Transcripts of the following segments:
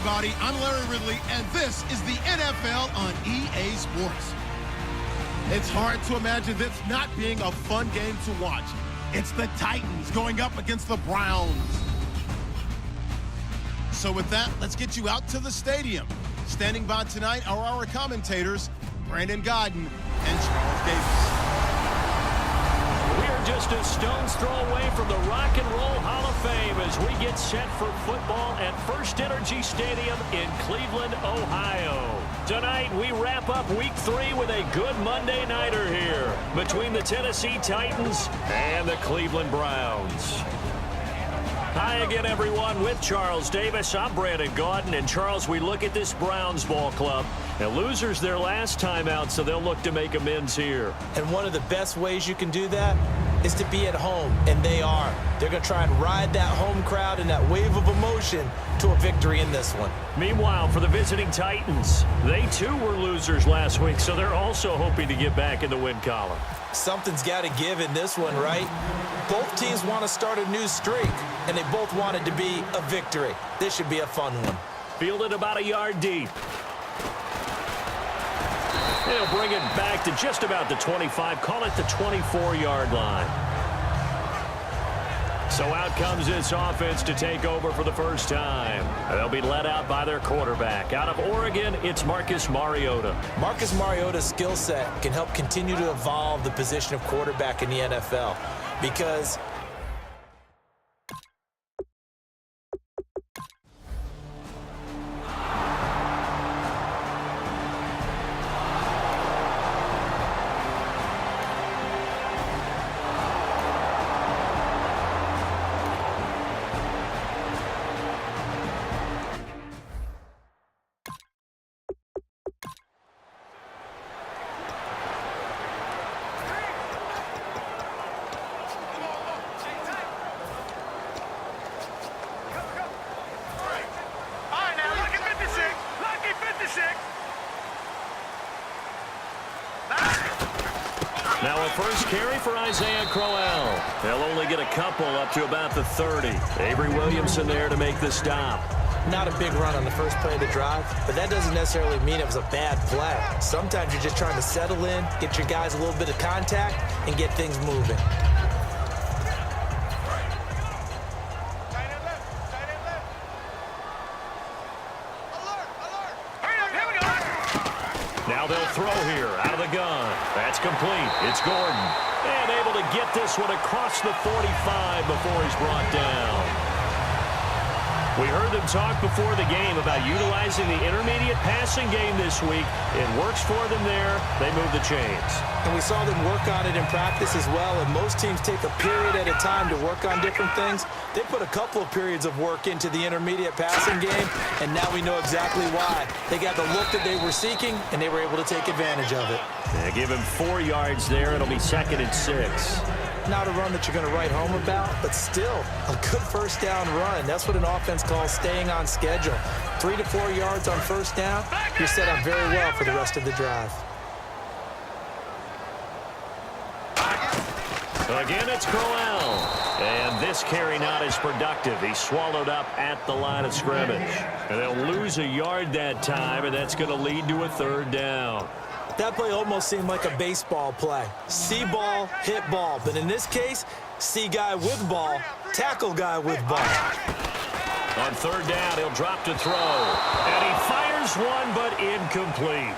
everybody. I'm Larry Ridley, and this is the NFL on EA Sports. It's hard to imagine this not being a fun game to watch. It's the Titans going up against the Browns. So with that, let's get you out to the stadium. Standing by tonight are our commentators, Brandon Godden and Charles Davis. We're just a stone's throw away from the Rock and Roll Hall of Fame as we get set for football at First Energy Stadium in Cleveland, Ohio. Tonight, we wrap up Week 3 with a good Monday nighter here between the Tennessee Titans and the Cleveland Browns. Hi again, everyone. With Charles Davis, I'm Brandon Gaudin. And Charles, we look at this Browns ball club. And losers their last time out, so they'll look to make amends here. And one of the best ways you can do that is to be at home, and they are. They're going to try and ride that home crowd and that wave of emotion to a victory in this one. Meanwhile, for the visiting Titans, they too were losers last week, so they're also hoping to get back in the win column. Something's got to give in this one, right? Both teams want to start a new streak, and they both want it to be a victory. This should be a fun one. Fielded about a yard deep. They'll bring it back to just about the 25, call it the 24-yard line. So out comes this offense to take over for the first time. They'll be led out by their quarterback. Out of Oregon, it's Marcus Mariota. Marcus Mariota's skill set can help continue to evolve the position of quarterback in the NFL because now a first carry for Isaiah Crowell. They'll only get a couple up to about the 30. Avery Williamson there to make the stop. not a big run on the first play of the drive, but that doesn't necessarily mean it was a bad play. Sometimes you're just trying to settle in, get your guys a little bit of contact, and get things moving. Now they'll throw here out of the gun. That's complete. It's Gordon. And able to get this one across the 45 before he's brought down. We heard them talk before the game about utilizing the intermediate passing game this week. It works for them there. They move the chains. And we saw them work on it in practice as well, and most teams take a period at a time to work on different things. They put a couple of periods of work into the intermediate passing game, and now we know exactly why. They got the look that they were seeking, and they were able to take advantage of it. They give him 4 yards there. It'll be 2nd and 6. Not a run that you're going to write home about, but still a good first down run. That's what an offense calls staying on schedule. 3 to 4 yards on first down, you're set up very well for the rest of the drive. Again, it's Crowell. And this carry not as productive. He's swallowed up at the line of scrimmage. And they'll lose a yard that time, and that's going to lead to a 3rd down. That play almost seemed like a baseball play. See ball, hit ball. But in this case, see guy with ball, tackle guy with ball. On 3rd down, he'll drop to throw. And he fires one, but incomplete.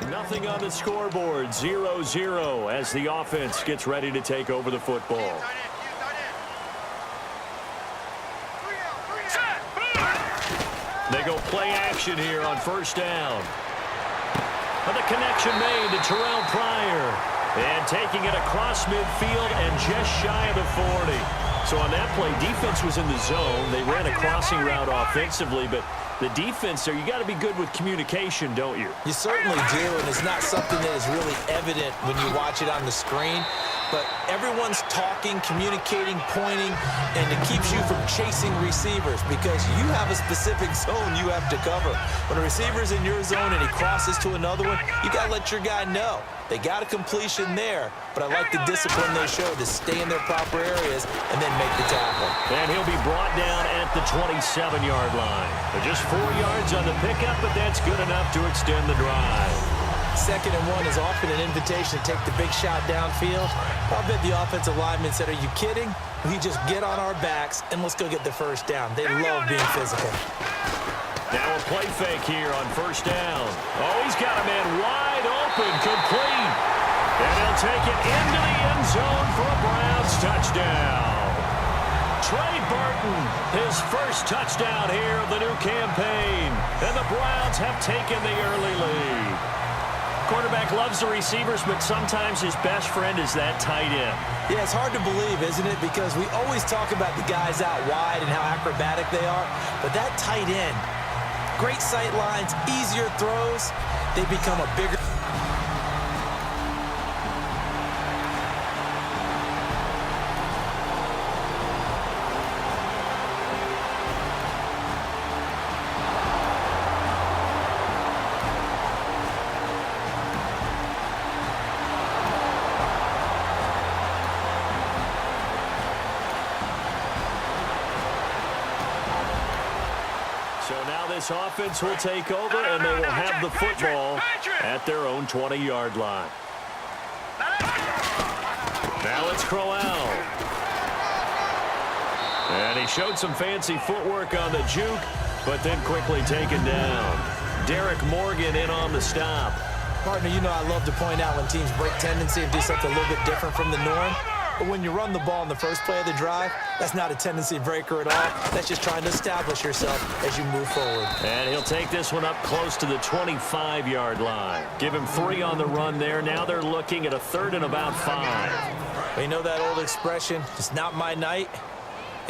Nothing on the scoreboard, 0-0 as the offense gets ready to take over the football. They go play action here on 1st down. But the connection made to Terrell Pryor. And taking it across midfield and just shy of the 40. So on that play, defense was in the zone. They ran a crossing route offensively, but the defense there, you got to be good with communication, don't you? You certainly do, and it's not something that is really evident when you watch it on the screen. but everyone's talking, communicating, pointing, and it keeps you from chasing receivers because you have a specific zone you have to cover. When a receiver's in your zone and he crosses to another one, you got to let your guy know. They got a completion there, but I like the discipline they showed to stay in their proper areas and then make the tackle. And he'll be brought down at the 27-yard line. They're just 4 yards on the pickup, but that's good enough to extend the drive. 2nd and 1 is often an invitation to take the big shot downfield. I bet the offensive lineman said, are you kidding? We just get on our backs and let's go get the first down. They love being physical. Now a play fake here on 1st down. Oh, he's got a man wide open, complete. And he'll take it into the end zone for a Browns touchdown. Trey Burton, his first touchdown here of the new campaign. And the Browns have taken the early lead. Quarterback loves the receivers, but sometimes his best friend is that tight end. Yeah, it's hard to believe, isn't it? Because we always talk about the guys out wide and how acrobatic they are. But that tight end, great sight lines, easier throws, they become a bigger... So now this offense will take over, and they will have the football at their own 20-yard line. Now it's Crowell. And he showed some fancy footwork on the juke, but then quickly taken down. Derek Morgan in on the stop. Partner, you know I love to point out when teams break tendency and do something a little bit different from the norm. But when you run the ball in the first play of the drive, that's not a tendency breaker at all. That's just trying to establish yourself as you move forward. And he'll take this one up close to the 25-yard line. Give him 3 on the run there. Now they're looking at a 3rd and about 5. You know that old expression, it's not my night?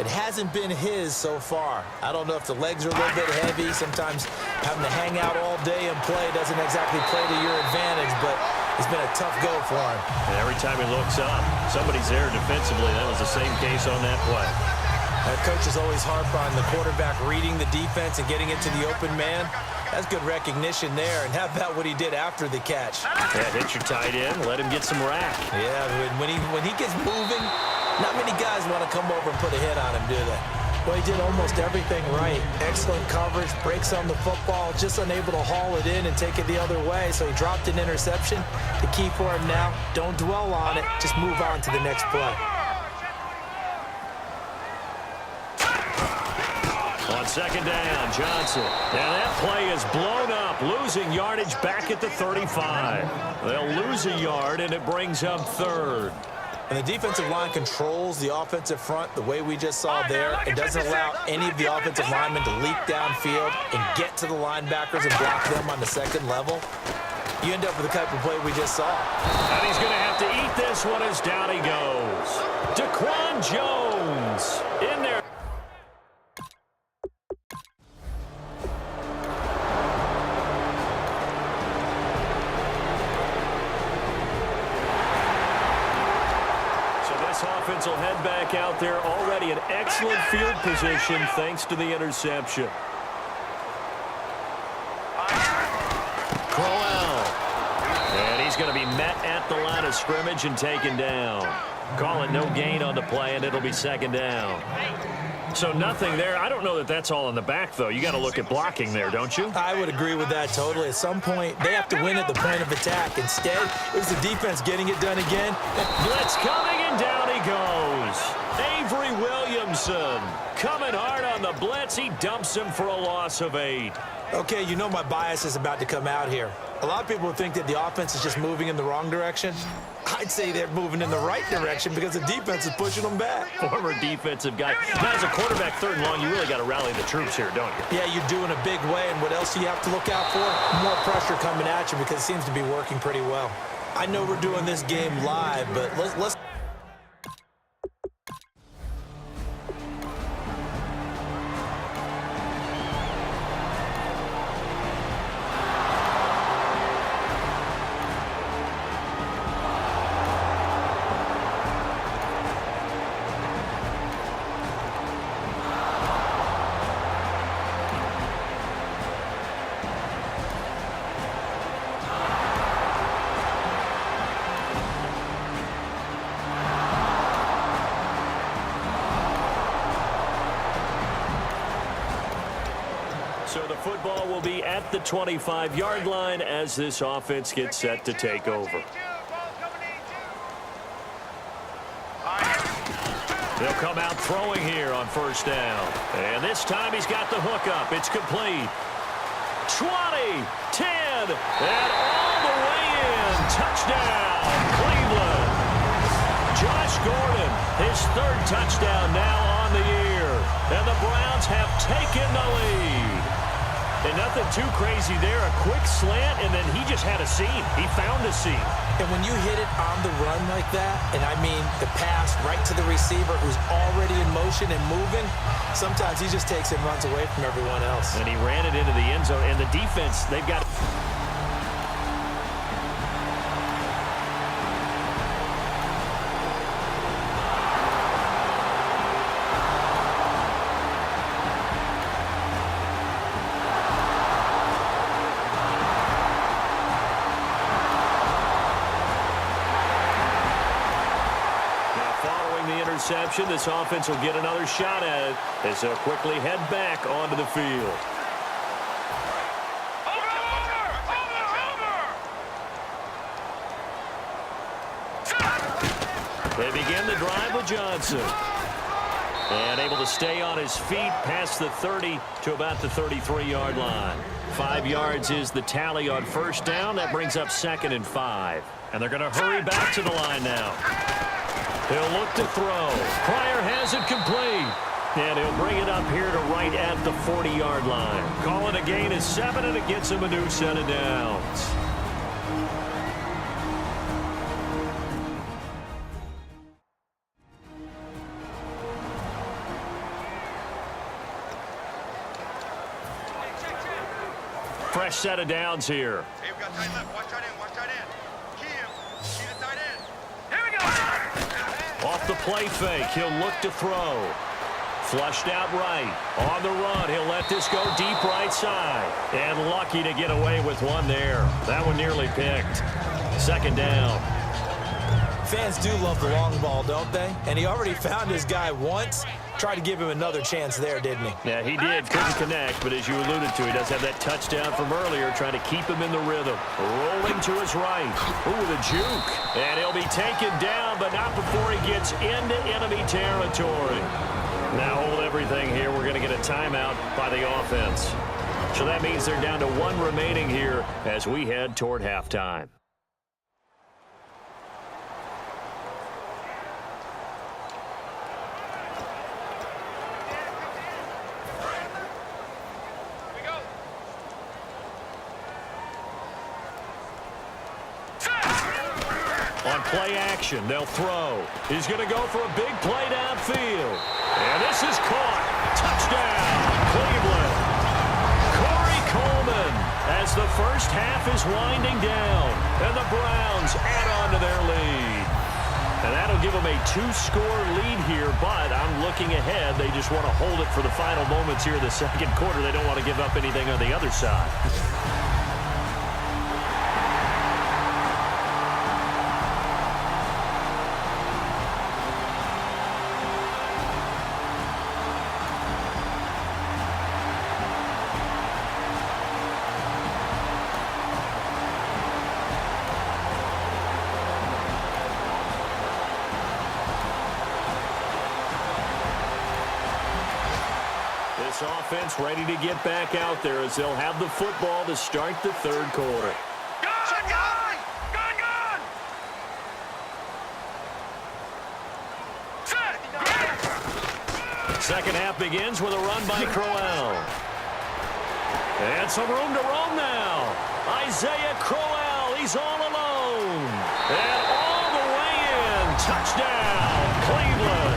It hasn't been his so far. I don't know if the legs are a little bit heavy. Sometimes having to hang out all day and play doesn't exactly play to your advantage, but it's been a tough go for him. And every time he looks up, somebody's there defensively. That was the same case on that play. Coach is always harp on the quarterback reading the defense and getting it to the open man. That's good recognition there. And how about what he did after the catch? Yeah, hit your tight end, let him get some rack. Yeah, when he gets moving, not many guys want to come over and put a hit on him, do they? Well, he did almost everything right. Excellent coverage, breaks on the football, just unable to haul it in and take it the other way. So he dropped an interception. The key for him now, don't dwell on it. Just move on to the next play. On 2nd down, Johnson. Now that play is blown up, losing yardage back at the 35. They'll lose a yard, and it brings up 3rd. And the defensive line controls the offensive front the way we just saw there. It doesn't allow any of the offensive linemen to leak downfield and get to the linebackers and block them on the 2nd level. You end up with the type of play we just saw. And he's going to have to eat this one as down he goes. Daquan Jones in there. Offense will head back out there, already in excellent field position thanks to the interception. Crowell. And he's going to be met at the line of scrimmage and taken down. Call it no gain on the play, and it'll be 2nd down. So nothing there. I don't know that that's all in the back, though. You got to look at blocking there, don't you? I would agree with that totally. At some point, they have to win at the point of attack. Instead, it was the defense getting it done again. Blitz coming, and down he goes. Avery Williamson coming hard on the blitz. He dumps him for a loss of 8. Okay, you know my bias is about to come out here. A lot of people think that the offense is just moving in the wrong direction. I'd say they're moving in the right direction because the defense is pushing them back. Former defensive guy. Now, as a quarterback, 3rd and long, you really got to rally the troops here, don't you? Yeah, you're doing a big way, and what else do you have to look out for? More pressure coming at you because it seems to be working pretty well. I know we're doing this game live, but let's So the football will be at the 25-yard line as this offense gets set to take over. He'll come out throwing here on first down. And this time he's got the hook up. It's complete. 20, 10, and all the way in. Touchdown, Cleveland. Josh Gordon, his third touchdown now on the year. And the Browns have taken the lead. And nothing too crazy there. A quick slant, and then he just had a seam. He found a seam. And when you hit it on the run like that, and I mean the pass right to the receiver who's already in motion and moving, sometimes he just takes it and runs away from everyone else. And he ran it into the end zone. And the defense, they've got... interception. This offense will get another shot at it as they'll quickly head back onto the field. They begin the drive with Johnson. And able to stay on his feet past the 30 to about the 33-yard line. 5 yards is the tally on first down. That brings up 2nd and 5. And they're going to hurry back to the line now. He'll look to throw. Pryor has it complete. And he'll bring it up here to right at the 40-yard line. Call it a gain of 7, and it gets him a new set of downs. Fresh set of downs here. Hey, we got tight left. Watch tight end. Watch tight end. Key him. Key the tight end. Here we go. Off the play fake. He'll look to throw. Flushed out right. On the run. He'll let this go deep right side. And lucky to get away with one there. That one nearly picked. 2nd down. Fans do love the long ball, don't they? And he already found his guy once. Tried to give him another chance there, didn't he? Yeah, he did. Couldn't connect, but as you alluded to, he does have that touchdown from earlier, trying to keep him in the rhythm. Rolling to his right. Ooh, the juke. And he'll be taken down, but not before he gets into enemy territory. Now hold everything here. We're going to get a timeout by the offense. So that means they're down to 1 remaining here as we head toward halftime. On play action, they'll throw. He's going to go for a big play downfield. And this is caught. Touchdown, Cleveland. Corey Coleman as the first half is winding down. And the Browns add on to their lead. And that'll give them a 2-score lead here, but I'm looking ahead. They just want to hold it for the final moments here in the 2nd quarter. They don't want to give up anything on the other side. This offense ready to get back out there as they'll have the football to start the 3rd quarter. Gun! Second half begins with a run by Crowell. And some room to roam now. Isaiah Crowell, he's all alone. And all the way in. Touchdown, Cleveland.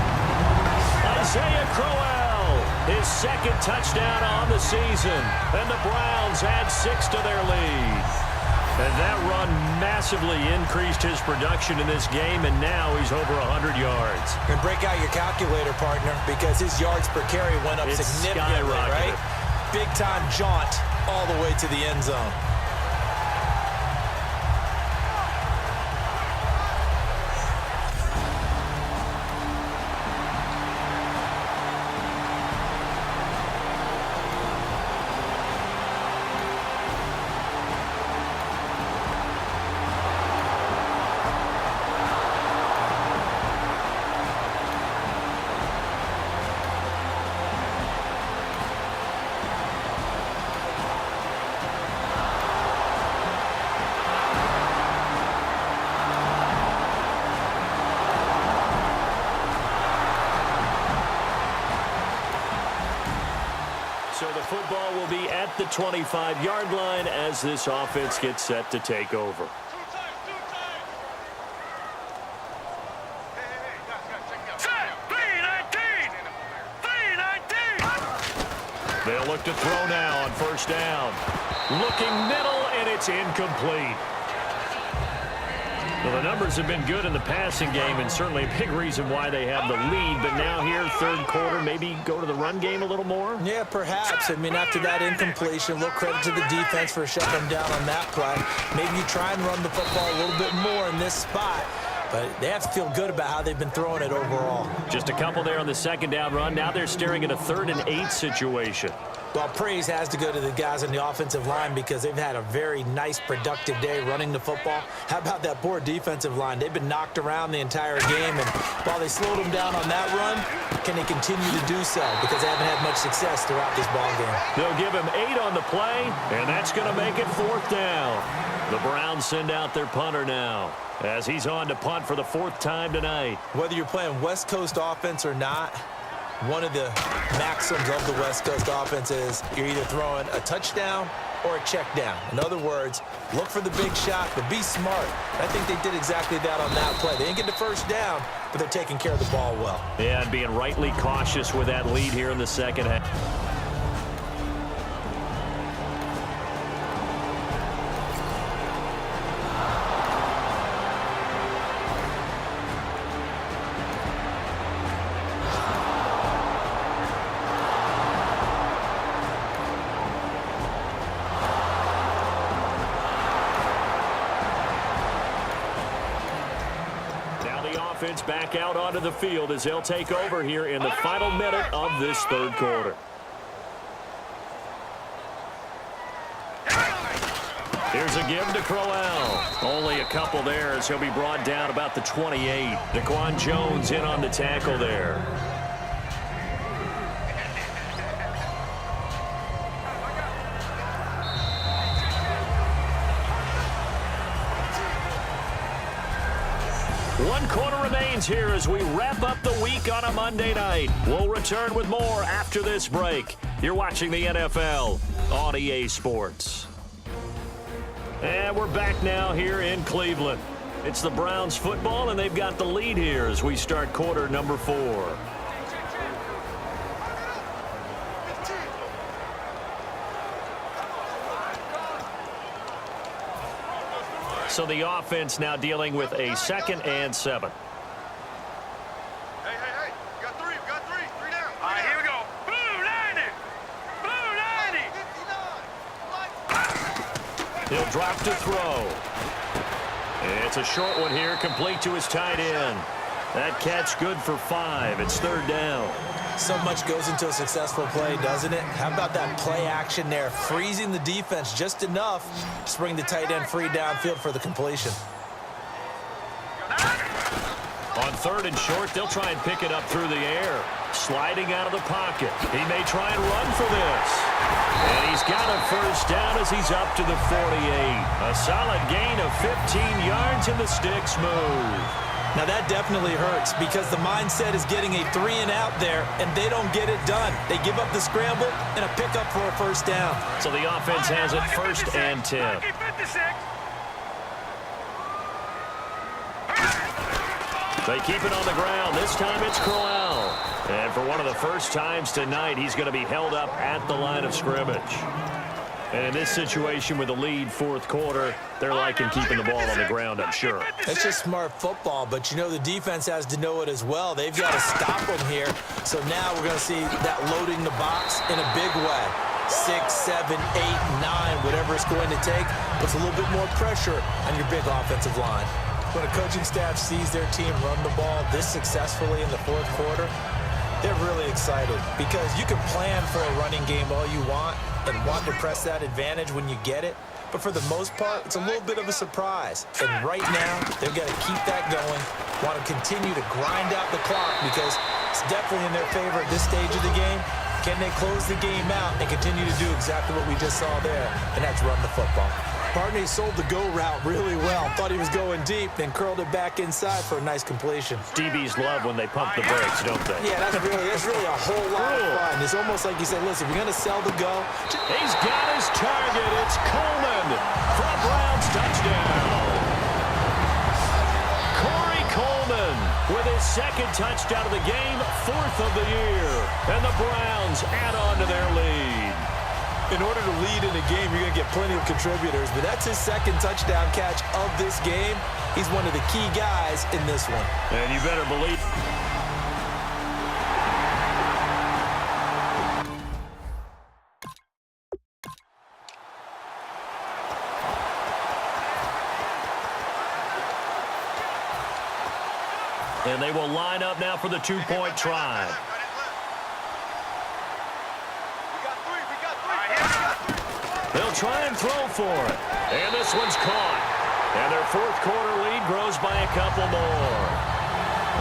Isaiah Crowell, his 2nd touchdown on the season. And the Browns add 6 to their lead. And that run massively increased his production in this game, and now he's over 100 yards. And break out your calculator, partner, because his yards per carry went up significantly, right? Big-time jaunt all the way to the end zone. So the football will be at the 25-yard line as this offense gets set to take over. They'll look to throw now on first down. Looking middle, and it's incomplete. Well, the numbers have been good in the passing game, and certainly a big reason why they have the lead. But now here, third quarter, maybe go to the run game a little more? Yeah, perhaps. I mean, after that incompletion, a little credit to the defense for shutting them down on that play. Maybe you try and run the football a little bit more in this spot. But they have to feel good about how they've been throwing it overall. Just a couple there on the second down run. Now they're staring at a 3rd and 8 situation. Well, praise has to go to the guys on the offensive line because they've had a very nice, productive day running the football. How about that poor defensive line? They've been knocked around the entire game, and while they slowed them down on that run, can they continue to do so? Because they haven't had much success throughout this ball game. They'll give him 8 on the play, and that's going to make it 4th down. The Browns send out their punter now, as he's on to punt for the 4th time tonight. Whether you're playing West Coast offense or not, one of the maxims of the West Coast offense is you're either throwing a touchdown or a check down. In other words, look for the big shot, but be smart. I think they did exactly that on that play. They didn't get the first down, but they're taking care of the ball well. Yeah, and being rightly cautious with that lead here in the second half. Offense back out onto the field as they'll take over here in the final minute of this third quarter. Here's a give to Crowell. Only a couple there as he'll be brought down about the 28. Daquan Jones in on the tackle there. One quarter remains here as we wrap up the week on a Monday night. We'll return with more after this break. You're watching the NFL on EA Sports. And we're back now here in Cleveland. It's the Browns football, and they've got the lead here as we start quarter number 4. So the offense now dealing with a 2nd and 7. Hey, we got 3, 3 down. All right, here we go. Blue 90. He'll drop to throw. It's a short one here, complete to his tight end. That catch good for 5. It's 3rd down. So much goes into a successful play, doesn't it? How about that play action there, freezing the defense just enough to bring the tight end free downfield for the completion. On 3rd and short, they'll try and pick it up through the air. Sliding out of the pocket. He may try and run for this. And he's got a first down as he's up to the 48. A solid gain of 15 yards and the sticks move. Now that definitely hurts because the mindset is getting a 3-and-out there, and they don't get it done. They give up the scramble and a pickup for a first down. So the offense has it 1st and 10. They keep it on the ground. This time it's Crowell. And for one of the first times tonight, he's going to be held up at the line of scrimmage. And in this situation with the lead 4th quarter, they're liking keeping the ball on the ground, I'm sure. It's just smart football, but you know the defense has to know it as well. They've got to stop them here. So now we're going to see that loading the box in a big way. 6, 7, 8, 9, whatever it's going to take, puts a little bit more pressure on your big offensive line. When a coaching staff sees their team run the ball this successfully in the 4th quarter, they're really excited because you can plan for a running game all you want and want to press that advantage when you get it. But for the most part, it's a little bit of a surprise. And right now, they've got to keep that going, want to continue to grind out the clock because it's definitely in their favor at this stage of the game. Can they close the game out and continue to do exactly what we just saw there, and that's run the football? Partner, he sold the go route really well. Thought he was going deep, then curled it back inside for a nice completion. DBs love when they pump the brakes, don't they? Yeah, that's really a whole lot of fun. It's almost like you say, listen, if you're going to sell the go. He's got his target. It's Coleman for a Browns touchdown. Corey Coleman with his second touchdown of the game, 4th of the year. And the Browns add on to their lead. In order to lead in a game, you're going to get plenty of contributors, but that's his second touchdown catch of this game. He's one of the key guys in this one. And you better believe. And they will line up now for the two-point try. They'll try and throw for it. And this one's caught. And their 4th quarter lead grows by a couple more.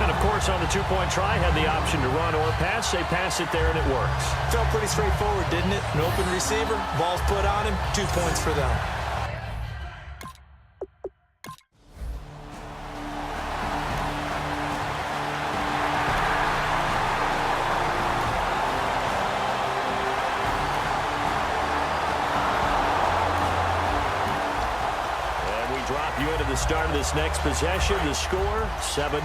And, of course, on the two-point try, had the option to run or pass. They pass it there, and it works. Felt pretty straightforward, didn't it? An open receiver, ball's put on him, 2 points for them. Start of this next possession, the score, 7-0.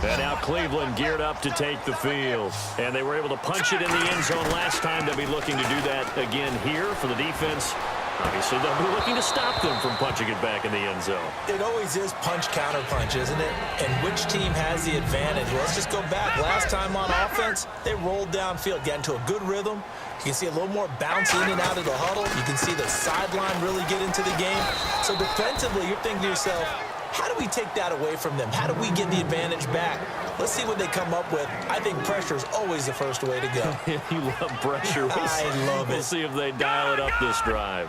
And now Cleveland geared up to take the field. And they were able to punch it in the end zone last time. They'll be looking to do that again here for the defense. Obviously, they'll be looking to stop them from punching it back in the end zone. It always is punch-counter-punch, isn't it? And which team has the advantage? Well, let's just go back. Last time on offense, they rolled downfield, got into a good rhythm. You can see a little more bounce in and out of the huddle. You can see the sideline really get into the game. So defensively, you're thinking to yourself, how do we take that away from them? How do we get the advantage back? Let's see what they come up with. I think pressure is always the first way to go. You love pressure. I love it. We'll see if they dial it up this drive.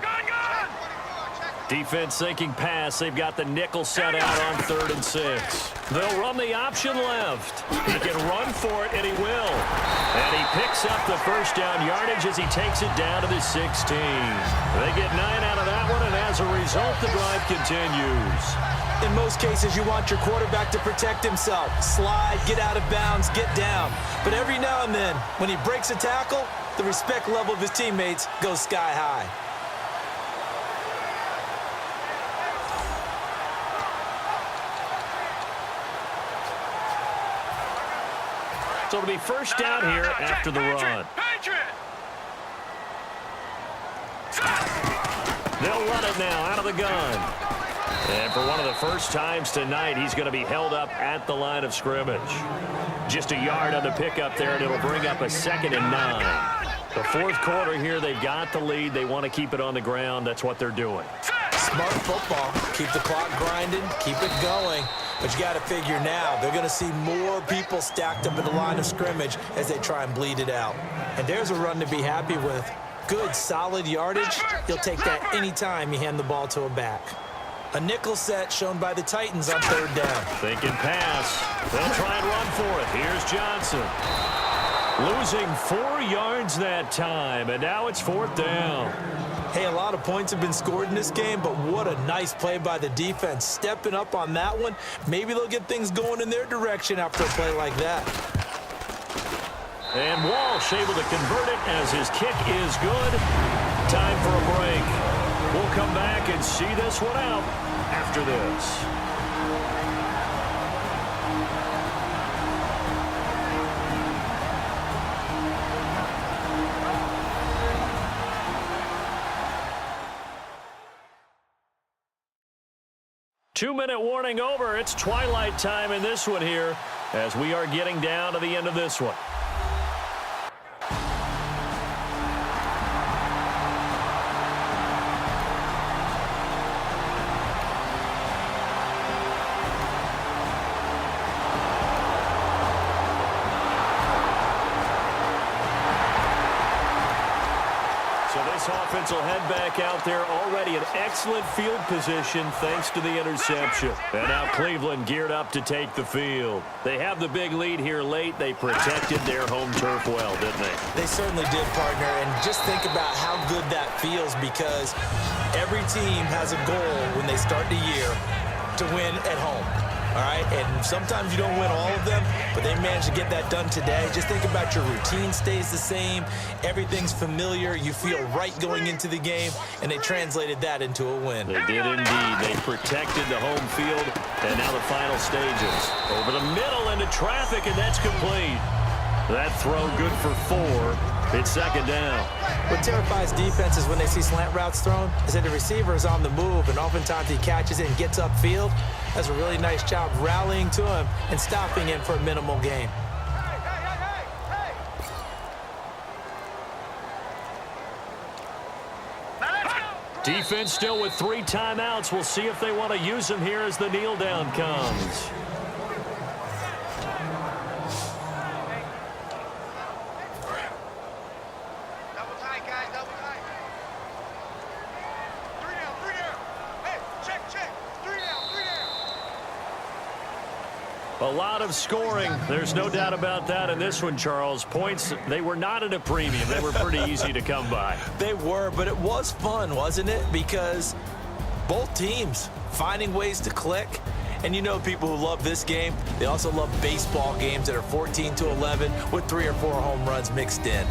Defense thinking pass. They've got the nickel set out on 3rd and 6. They'll run the option left. He can run for it, and he will. And he picks up the first down yardage as he takes it down to the 16. They get 9 out of that one, and as a result, the drive continues. In most cases, you want your quarterback to protect himself. Slide, get out of bounds, get down. But every now and then, when he breaks a tackle, the respect level of his teammates goes sky high. So it'll be first down here after the run. They'll run it now out of the gun. And for one of the first times tonight, he's going to be held up at the line of scrimmage. Just a yard on the pickup there, and it'll bring up a 2nd and 9. The 4th quarter here, they've got the lead. They want to keep it on the ground. That's what they're doing. Smart football. Keep the clock grinding. Keep it going. But you got to figure now, they're going to see more people stacked up at the line of scrimmage as they try and bleed it out. And there's a run to be happy with. Good, solid yardage. You'll take that anytime you hand the ball to a back. A nickel set shown by the Titans on 3rd down. Thinking pass. They'll try and run for it. Here's Johnson. Losing 4 yards that time, and now it's 4th down. Hey, a lot of points have been scored in this game, but what a nice play by the defense. Stepping up on that one. Maybe they'll get things going in their direction after a play like that. And Walsh able to convert it as his kick is good. Time for a break. We'll come back and see this one out after this. Two-minute warning over. It's twilight time in this one here as we are getting down to the end of this one. This offense will head back out there, already in excellent field position thanks to the interception. And now Cleveland geared up to take the field. They have the big lead here late. They protected their home turf well, didn't they? They certainly did, partner. And just think about how good that feels, because every team has a goal when they start the year to win at home. All right, and sometimes you don't win all of them, but they managed to get that done today. Just think about your routine stays the same. Everything's familiar. You feel right going into the game, and they translated that into a win. They did indeed. They protected the home field, and now the final stages. Over the middle into traffic, and that's complete. That throw good for 4. It's second down. What terrifies defenses when they see slant routes thrown is that the receiver is on the move, and oftentimes he catches it and gets upfield. Does a really nice job rallying to him and stopping him for a minimal gain. Defense still with 3 timeouts. We'll see if they want to use them here as the kneel down comes. A lot of scoring. There's no doubt about that in this one, Charles. Points, they were not at a premium. They were pretty easy to come by. They were, but it was fun, wasn't it? Because both teams finding ways to click. And you know, people who love this game, they also love baseball games that are 14-11 with 3 or 4 home runs mixed in.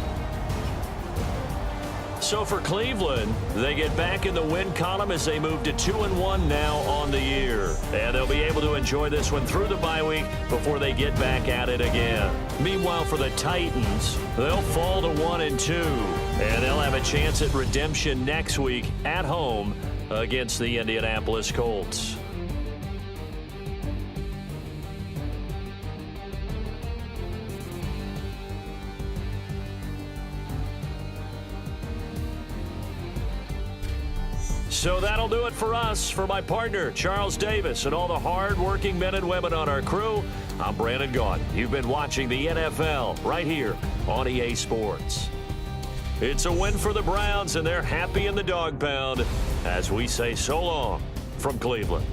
So for Cleveland, they get back in the win column as they move to 2-1 now on the year. And they'll be able to enjoy this one through the bye week before they get back at it again. Meanwhile, for the Titans, they'll fall to 1-2. And they'll have a chance at redemption next week at home against the Indianapolis Colts. So that'll do it for us. For my partner, Charles Davis, and all the hard-working men and women on our crew, I'm Brandon Gaudin. You've been watching the NFL right here on EA Sports. It's a win for the Browns, and they're happy in the dog pound as we say so long from Cleveland.